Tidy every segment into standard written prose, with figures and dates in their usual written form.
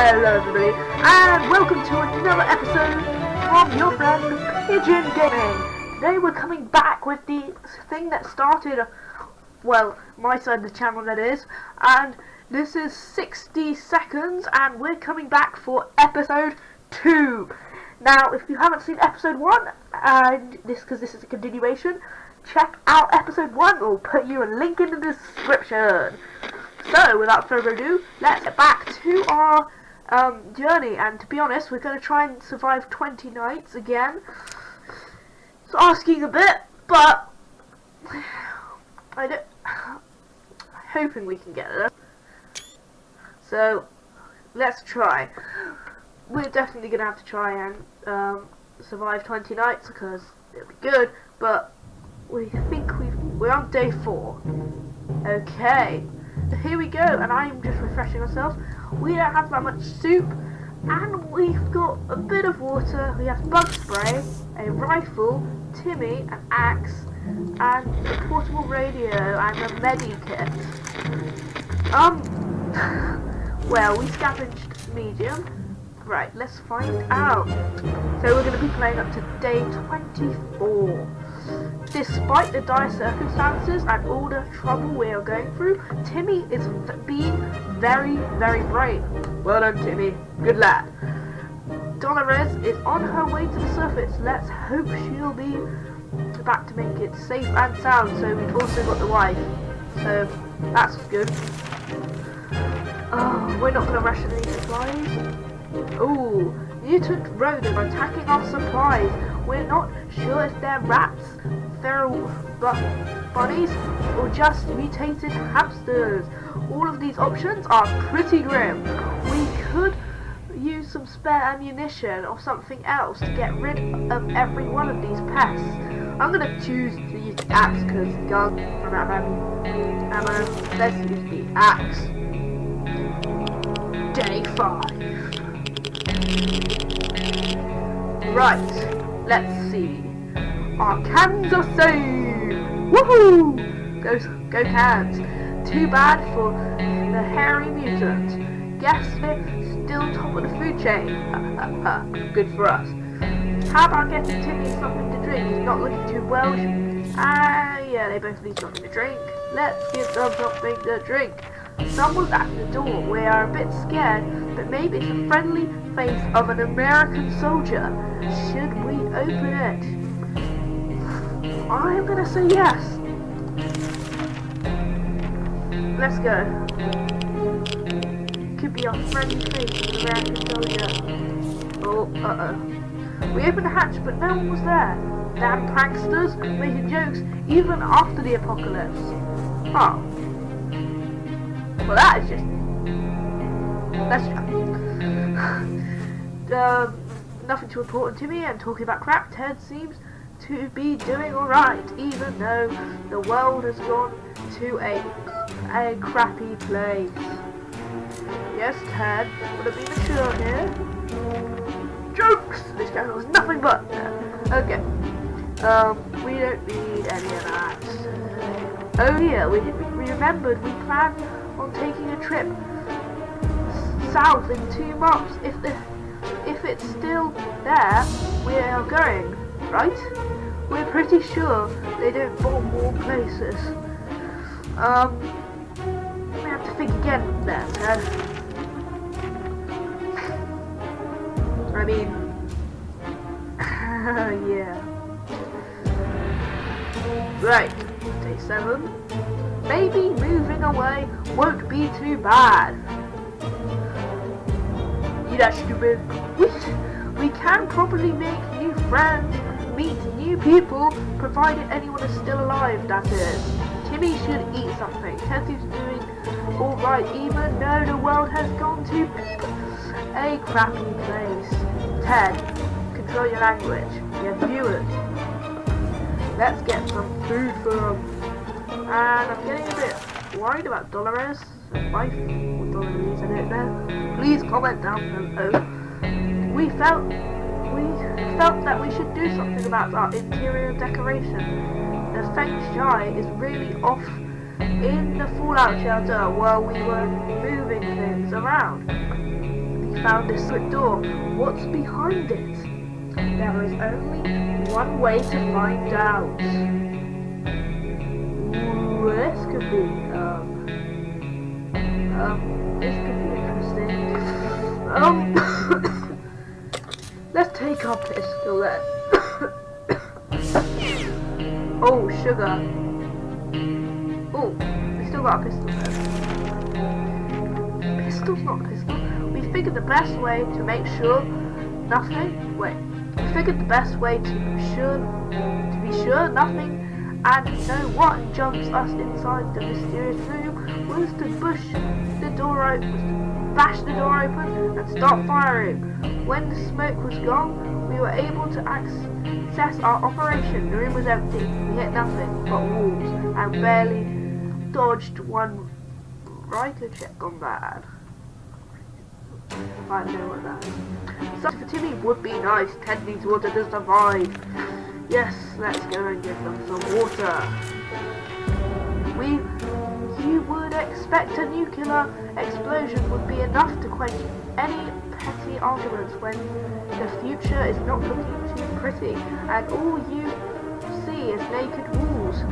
Hello everybody, and welcome to another episode from your friend Pigeon Gaming. Today we're coming back with the thing that started, well, my side of the channel that is, and this is 60 seconds, and we're coming back for episode 2. Now, if you haven't seen episode 1, and because this is a continuation, check out episode 1, we'll put you a link in the description. So, without further ado, let's get back to our journey, and to be honest, we're going to try and survive 20 nights again. It's asking a bit, but I'm hoping we can get there. So, let's try. We're definitely going to have to try and survive 20 nights, because it'll be good, but we think we're on day 4. Okay. Here we go, and I'm just refreshing myself. We don't have that much soup, and we've got a bit of water. We have bug spray, a rifle, Timmy, an axe, and a portable radio, and a medikit. Well, we scavenged medium. Right, let's find out. So we're going to be playing up to day 24. Despite the dire circumstances and all the trouble we are going through, Timmy is being very, very brave. Well done, Timmy. Good lad. Dolores is on her way to the surface. Let's hope she'll be back to make it safe and sound. So we've also got the wife. So that's good. Oh, we're not going to ration any supplies. Oh, mutant rodent attacking our supplies. We're not sure if they're rats, feral bunnies, or just mutated hamsters. All of these options are pretty grim. We could use some spare ammunition or something else to get rid of every one of these pests. I'm going to choose to use the axe because guns run out of ammo. Let's use the axe. Day 5. Right, let's see. Our cans are saved! Woohoo! Go cans. Too bad for the hairy mutant. Guess they're still top of the food chain. Good for us. How about getting Timmy something to drink? He's not looking too well. Yeah, they both need something to drink. Let's give them something to drink. Someone's at the door. We are a bit scared, but maybe it's a friendly face of an American soldier. Should we open it? I'm gonna say yes. Let's go. Could be our friendly face of an American soldier. Oh, We opened the hatch, but no one was there. Damn pranksters making jokes even after the apocalypse. Oh. Well, that is just... Let's try. Nothing to report on Timmy, and talking about crap, Ted seems to be doing alright, even though the world has gone to a crappy place. Yes, Ted, would it be mature here? Jokes! This channel is nothing but... Okay. We don't need any of that. Oh yeah, we remembered we planned on taking a trip south in 2 months. If it's still there, we are going, right? We're pretty sure they don't bomb warm places. We have to think again there, Ted. I mean, yeah. Right, day 7. Maybe moving away won't be too bad. You that stupid. We can probably make new friends, meet new people, provided anyone is still alive, that is. Timmy should eat something. Teddy's doing alright, even though the world has gone to a crappy place. Ted, control your language. Your viewers. Let's get some food for them. And I'm getting a bit worried about Dolores, wife, or Dolores, I don't know. Please comment down below. We felt that we should do something about our interior decoration. The feng shui is really off in the fallout shelter while we were moving things around. The found this secret door. What's behind it? There is only one way to find out. Ooh, this could be interesting. Let's take our pistol then. Oh, sugar. Oh, we still got a pistol there. Pistol's not a pistol. We figured the best way to make sure nothing. Wait. We figured the best way to be sure nothing and know what jumps us inside the mysterious room was to bash the door open and start firing. When the smoke was gone, we were able to access our operation. The room was empty. We hit nothing but walls and barely dodged one Riker check gone bad. I don't know what that is. Something for Timmy would be nice. Ted needs water to survive. Yes, let's go and give them some water. You would expect a nuclear explosion would be enough to quench any petty arguments when the future is not looking too pretty and all you see is naked walls.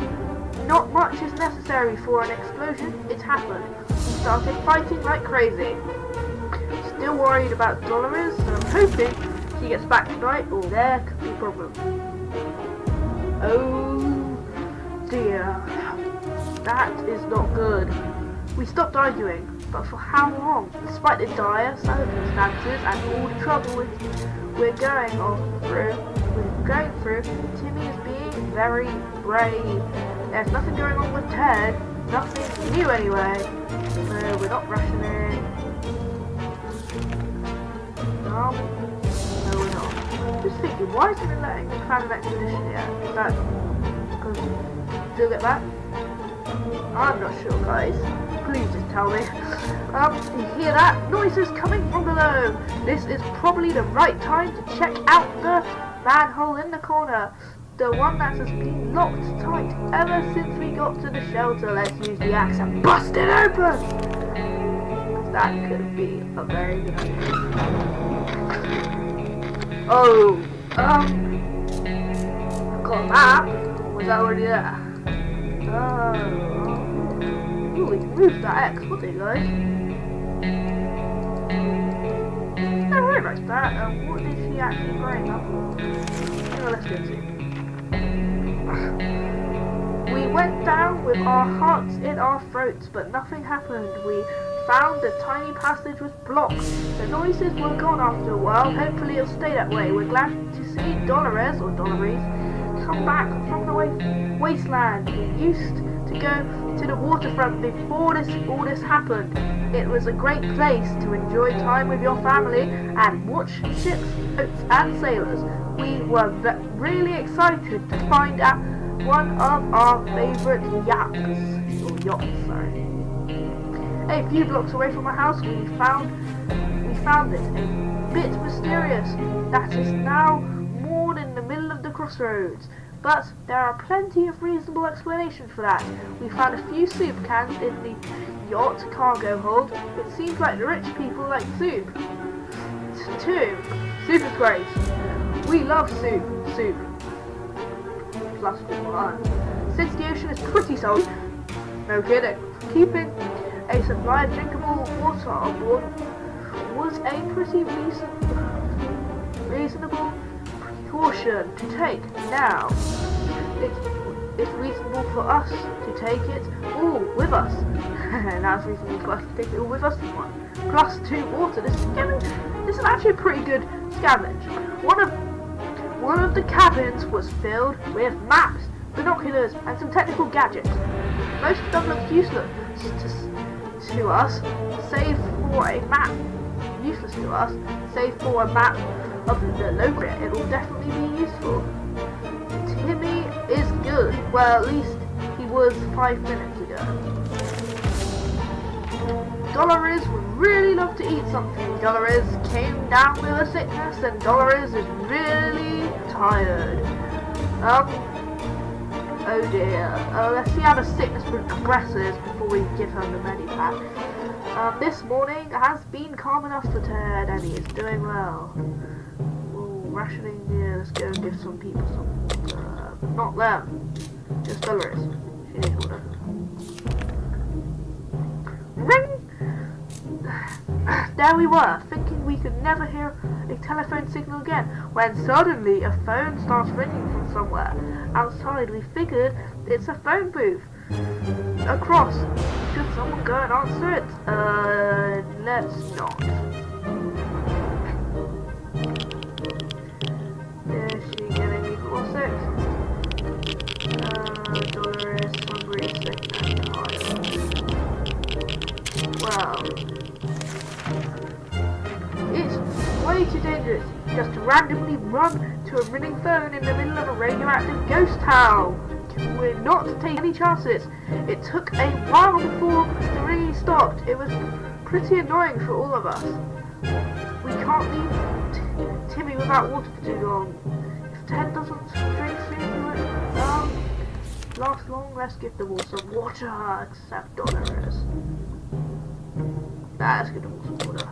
Not much is necessary for an explosion. It happened. We started fighting like crazy. Still worried about Dolores, so I'm hoping she gets back tonight or there could be problems. Oh dear. That is not good. We stopped arguing, but for how long? Despite the dire circumstances and all the trouble we're going through, Timmy is being very brave. There's nothing going on with Ted, nothing new anyway, so we're not rushing in. No, we're not. Just thinking, why isn't it letting me plan an expedition yet? Is that because still get back? I'm not sure, guys. Please just tell me. You hear that? Noises coming from below. This is probably the right time to check out the manhole in the corner. The one that has been locked tight ever since we got to the shelter. Let's use the axe and bust it open. That could be a very good idea. Oh, I've got a map. Was that already there? Ooh, we can move that X, what do you guys? Yeah, I really like that. What is she actually bring up? Oh, let's go see. We went down with our hearts in our throats, but nothing happened. We found the tiny passage was blocked. The noises were gone after a while. Hopefully it'll stay that way. We're glad to see Dolores come back from the wasteland. We used to go to the waterfront before all this happened. It was a great place to enjoy time with your family and watch ships, boats and sailors. We were really excited to find out one of our favorite yachts. A few blocks away from our house, we found it a bit mysterious. That is now moored in the middle of the crossroads. But there are plenty of reasonable explanations for that. We found a few soup cans in the yacht cargo hold. It seems like the rich people like soup. Too. Soup is great. We love soup. Soup. Plus one. Since the ocean is pretty salty, no kidding, keeping a supply of drinkable water on board was a pretty reasonable precaution to take. Now, it's reasonable for us to take it all with us. Now it's reasonable for us to take it all with us. Plus 2 water. This is actually a pretty good scavenge. One of the cabins was filled with maps, binoculars, and some technical gadgets. Most of them look useless to us, save for a map. Useless to us, save for a map of the local area. It will definitely be useful. Timmy is good. Well, at least he was 5 minutes ago. Dolores would really love to eat something. Dolores came down with a sickness and Dolores is really tired. Oh dear. Let's see how the sickness progresses before we give her the medipack. This morning has been calm enough for Ted, and he is doing well. Ooh, rationing, yeah, let's go and give some people some water. Not them, just Dolores. She needs water. Ring! There we were, thinking we could never hear a telephone signal again, when suddenly a phone starts ringing from somewhere. Outside, we figured it's a phone booth. Across. Should someone go and answer it? Let's not. Is she getting me more sick? Dolores, hungry, sick, and tired. Well, it's way too dangerous just to randomly run to a ringing phone in the middle of a radioactive ghost town. We're not to take any chances. It took a while before the ringing stopped. It was pretty annoying for all of us. We can't leave Timmy without water for too long. If Ted doesn't drink soon, it won't last long. Let's give them all some water, except Dolores. Let's give them all some water.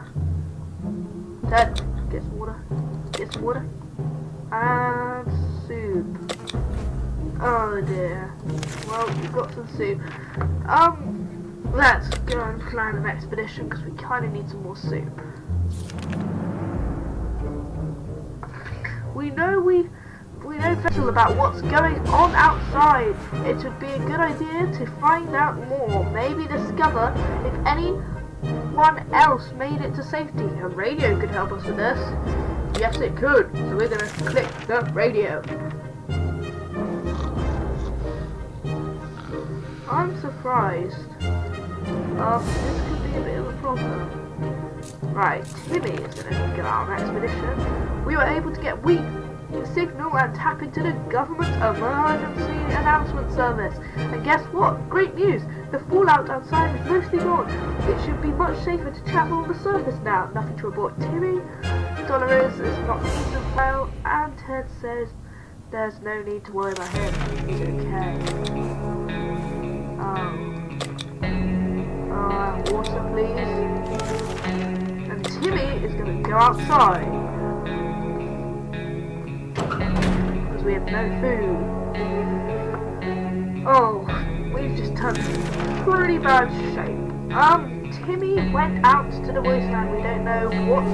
Ted, get some water. Get some water. And soup. Oh dear. Well, we've got some soup. Let's go and plan an expedition because we kind of need some more soup. We know little about what's going on outside. It would be a good idea to find out more. Maybe discover if anyone else made it to safety. A radio could help us with this. Yes, it could. So we're gonna click the radio. I'm surprised. This could be a bit of a problem. Right, Timmy is going to go on an expedition. We were able to get weak signal and tap into the government emergency announcement service. And guess what? Great news! The fallout outside is mostly gone. It should be much safer to travel on the surface now. Nothing to report. Timmy, Dolores is not eating well, and Ted says there's no need to worry about him. He's okay. Water please. And Timmy is going to go outside because we have no food. Oh, we've just turned into pretty bad shape. Timmy went out to the wasteland. We don't know what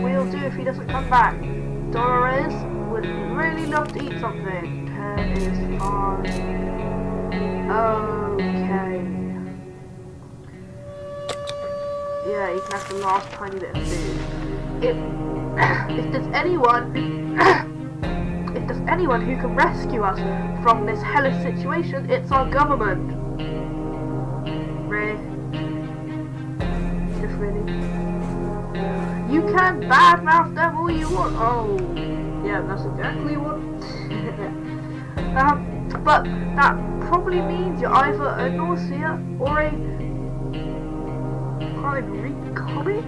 we'll do if he doesn't come back. Dolores would really love to eat something. Ted is fine. Okay. Yeah, you can have the last tiny bit of food. If there's anyone who can rescue us from this hellish situation, it's our government. Really? Just really? You can badmouth them all you want. Oh, yeah, that's exactly what. But that probably means you're either a nausea or a comic?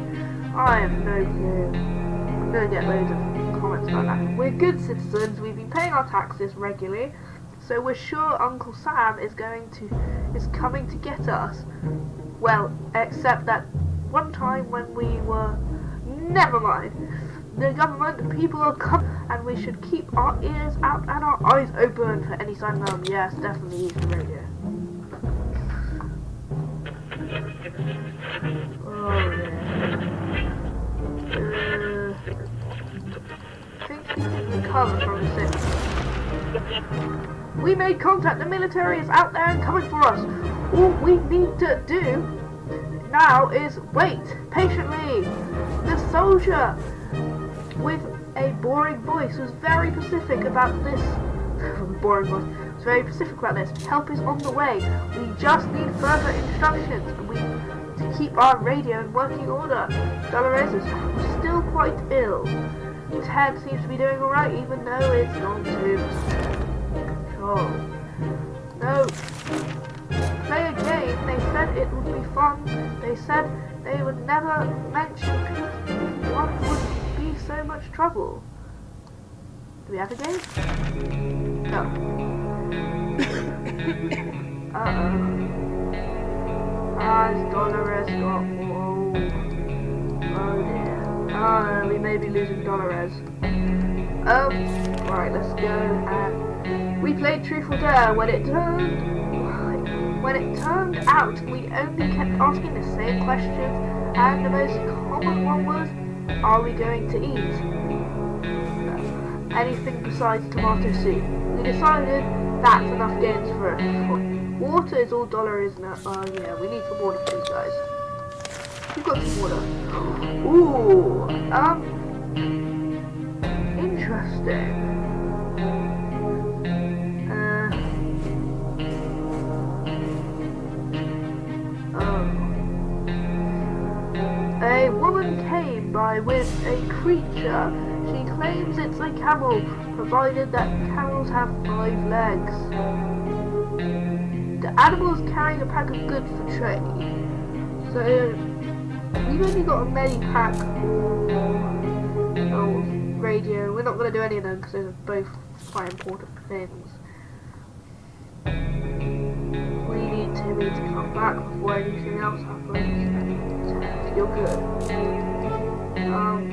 I have no clue. I'm gonna get loads of comments about that. We're good citizens, we've been paying our taxes regularly, so we're sure Uncle Sam is coming to get us. Well, except that one time when we were... Never mind. The government, people are coming, and we should keep our ears out and our eyes open for any sign of them. Yes, definitely use the radio. Oh yeah. I think we can recover from the sick. We made contact. The military is out there and coming for us. All we need to do now is wait patiently. The soldier with a boring voice was very specific about this. Boring voice. Was very specific about this. Help is on the way. We just need further instructions. To keep our radio in working order. Dolores is still quite ill. Ted seems to be doing alright, even though it's not too control. No. Play a game. They said it would be fun. They said they would never mention what would be so much trouble. Do we have a game? No. Has Dolores got more? Oh dear. We may be losing Dolores. Right, let's go. And we played Truth or Dare. When it turned out, we only kept asking the same questions, and the most common one was, are we going to eat? No. Anything besides tomato soup. We decided that's enough games for us. Water is all dollar, isn't it? Oh yeah, we need some water for these guys. We've got some water. Ooh, interesting. A woman came by with a creature. She claims it's a camel, provided that camels have 5 legs. The animal is carrying a pack of goods for trade. So, we've only got a medi-pack or radio. We're not going to do any of them because those are both quite important things. We need Timmy to come back before anything else happens. You're good.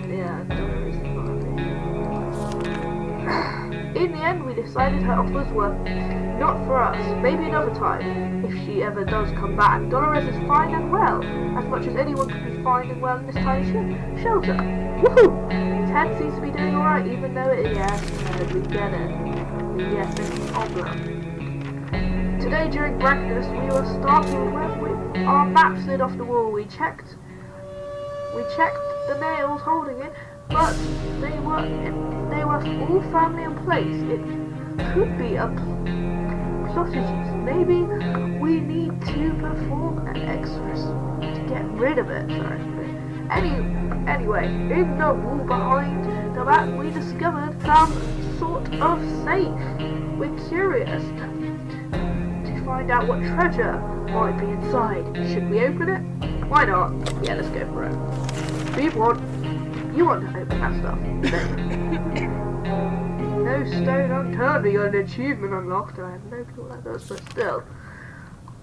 Yeah, don't is In the end, we decided her offers were not for us. Maybe another time, if she ever does come back. Dolores is fine and well, as much as anyone could be fine and well in this tiny shelter. Woohoo! Ted seems to be doing alright, even though we get it. Yes, it's an omelette. Today during breakfast, we were startled when our map slid off the wall. We checked the nails holding it, but they were all firmly in place. It could be a plot. Maybe we need to perform an exorcism to get rid of it. Sorry. Anyway, in the wall behind the map, we discovered some sort of safe. We're curious to find out what treasure might be inside. Should we open it? Why not? Yeah, let's go for it. You want to open that stuff? No stone unturned, you got an achievement unlocked. I have no clue what that does, but still.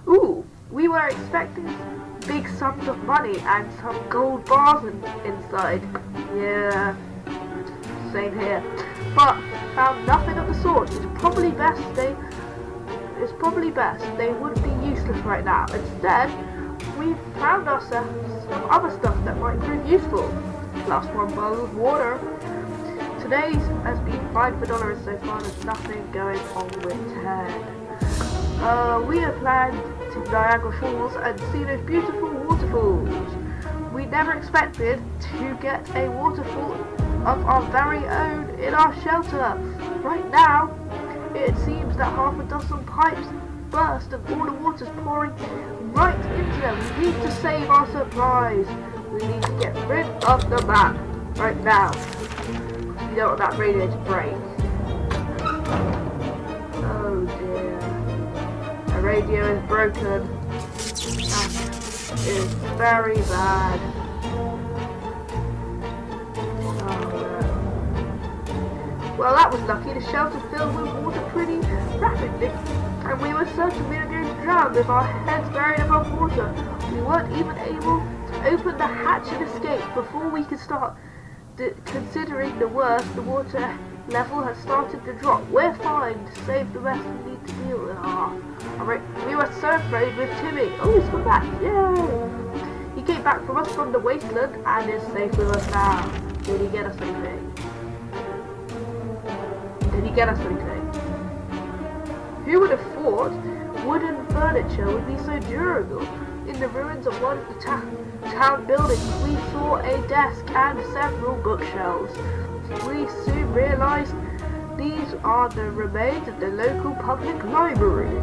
Ooh, we were expecting big sums of money and some gold bars inside. Yeah, same here. But found nothing of the sort. It's probably best they wouldn't be useless right now. Instead, we found ourselves some other stuff that might prove useful. Plus 1 bottle of water. Today's has been fine for Dolores so far. There's nothing going on with Ted. We had planned to Niagara Falls and see those beautiful waterfalls. We never expected to get a waterfall of our very own in our shelter. Right now, it seems that half a dozen pipes burst and all the water's pouring right into them. We need to save our supplies. We need to get rid of the map right now. You don't want that radio to break. Oh dear. The radio is broken. That is very bad. Well, that was lucky. The shelter filled with water pretty rapidly, and we were certain we were going to drown with our heads buried above water. We weren't even able to open the hatch and escape before we could start considering the worst. The water level has started to drop. We're fine. To save the rest, we need to deal with we were so afraid with Timmy. Oh, he's come back. Yay! He came back from us from the wasteland and is safe with us now. Did he get us anything? Who would have thought wooden furniture would be so durable? In the ruins of one of the town buildings, we saw a desk and several bookshelves. We soon realized these are the remains of the local public library.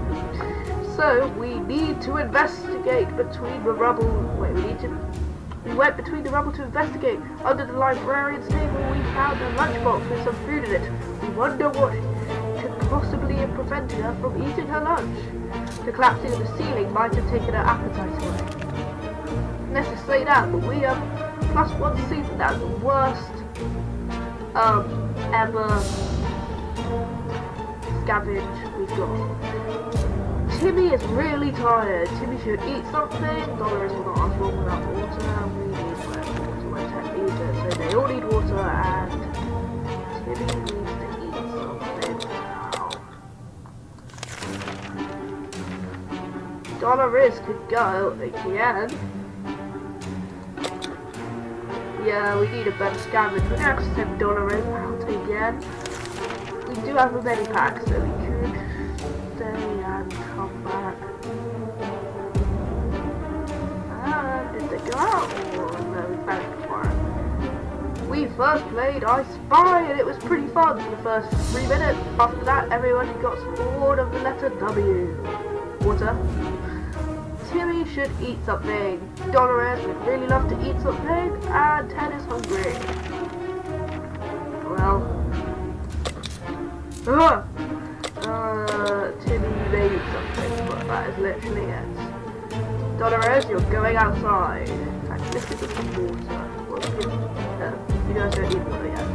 So we need to investigate between the rubble. We went between the rubble to investigate. Under the librarian's table, we found a lunchbox with some food in it. We wonder what could possibly have prevented her from eating her lunch. The collapsing of the ceiling might have taken her appetite away. Let's just say that, but we have +1 season. That's the worst ever scavenge we've got. Timmy is really tired. Timmy should eat something. Dolores will not ask wrong without water. We need water. My 10 liters. So they all need water, and Timmy needs to eat something now. Dolores could go again. Yeah, we need a better scavenge. We're going to have to send Dolores out again. We do have a many pack, so we could stay and come back. And did they go out? Or no, we back tomorrow. We first played I Spy, and it was pretty fun for the first 3 minutes. After that, everyone got bored of the letter W. Water. Timmy should eat something. Dolores would really love to eat something, and Ted is hungry. Well, Timmy may eat something, but that is literally it. Dolores, you're going outside. In fact, this is some water. Well, you guys don't need water yet.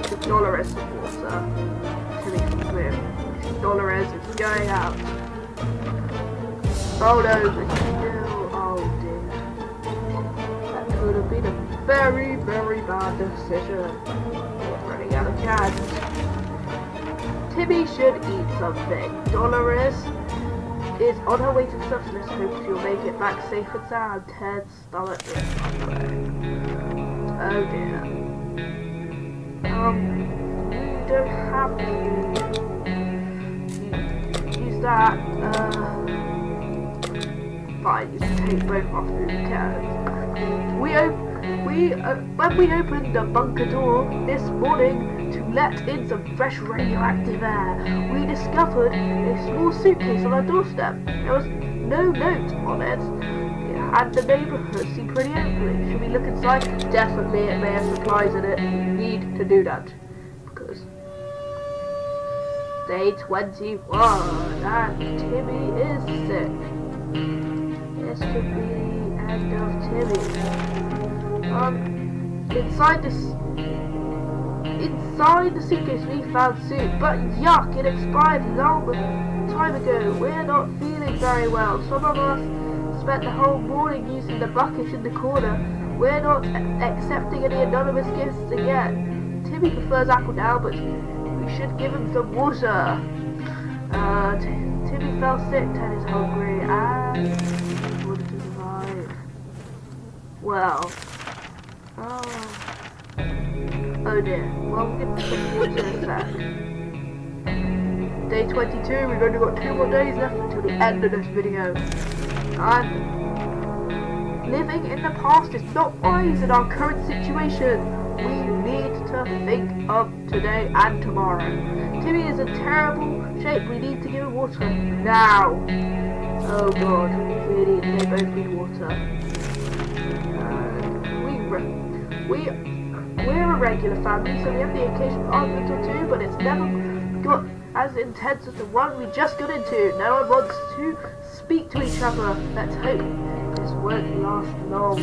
Give Dolores some water. Timmy can swim. Dolores is going out. Oh no, oh dear. That could have been a very, very bad decision. Running out of cans. Timmy should eat something. Dolores is on her way to the substance, hopes she'll make it back safe and sound. Ted's stomach is on the way. Oh dear. We don't have to use that. Fine, you can take both off the cans. When we opened the bunker door this morning to let in some fresh radioactive air, we discovered a small suitcase on our doorstep. There was no note on it, and the neighborhood seemed pretty empty. Should we look inside? Definitely, it may have supplies in it. We need to do that, because day 21, and Timmy is sick. This could be the end of Timmy. Inside the suitcase we found soup, but yuck, it expired long time ago. We're not feeling very well. Some of us spent the whole morning using the bucket in the corner. We're not accepting any anonymous gifts again. Timmy prefers apple now, but we should give him some water. Timmy fell sick, Ted is hungry, and he wanted to survive. Well, oh dear. Well, we'll get some water in a sec. Day 22, we've only got 2 more days left until the end of this video. And living in the past is not wise in our current situation. We need to think of today and tomorrow. Timmy is in terrible shape. We need to give him water now. Oh god, they both need water. We're a regular family, so we have the occasional argument or two, but it's never got as intense as the one we just got into. No one wants to speak to each other. Let's hope this won't last long.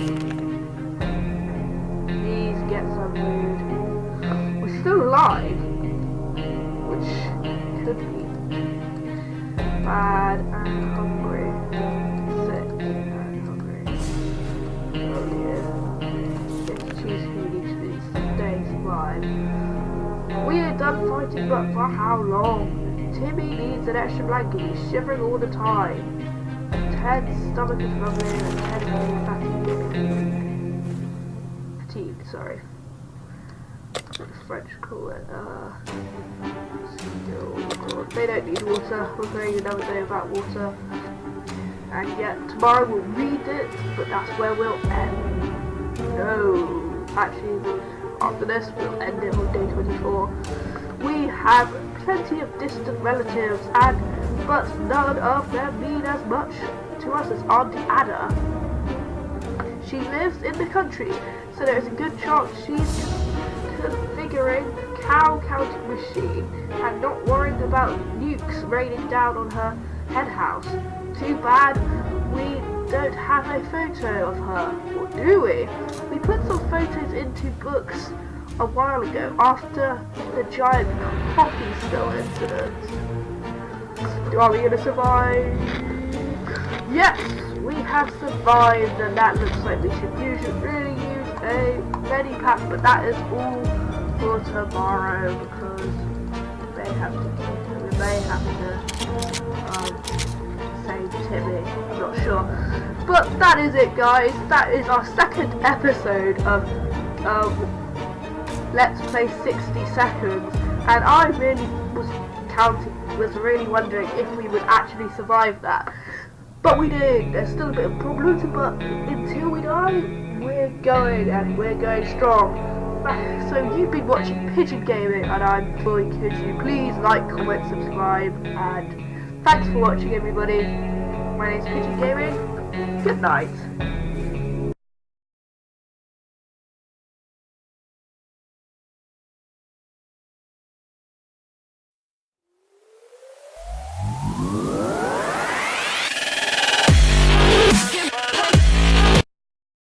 Please get some food. We're still alive, which could be bad and hungry. Sick and hungry. Oh dear. It's too sweet to stay alive. We are done fighting, but for how long? Timmy needs an extra blanket. He's shivering all the time. Ted's stomach is rumbling and Ted is getting fatigued, sorry. What the French call it, still, they don't need water. We're going another day without water. And yet, tomorrow we'll read it, but that's where we'll end. No, actually, after this, we'll end it on day 24. We have plenty of distant relatives, but none of them mean as much to us as Auntie Ada. She lives in the country, so there is a good chance she's configuring the cow counting machine and not worrying about nukes raining down on her head house. Too bad we don't have a photo of her, or do we? We put some photos into books a while ago after the giant coffee spill incident. Are we gonna survive? Yes, we have survived, and that looks like we should really use a medipack, but that is all for tomorrow because we may have to save Timmy. I'm not sure, but that is it, guys. That is our second episode of Let's Play 60 Seconds, and I really was really wondering if we would actually survive that. But we did. There's still a bit of problems, but until we die, we're going, and we're going strong. So you've been watching Pigeon Gaming, and I'm Boy Pigeon. Please like, comment, subscribe, and thanks for watching, everybody. My name's Pigeon Gaming. Good night.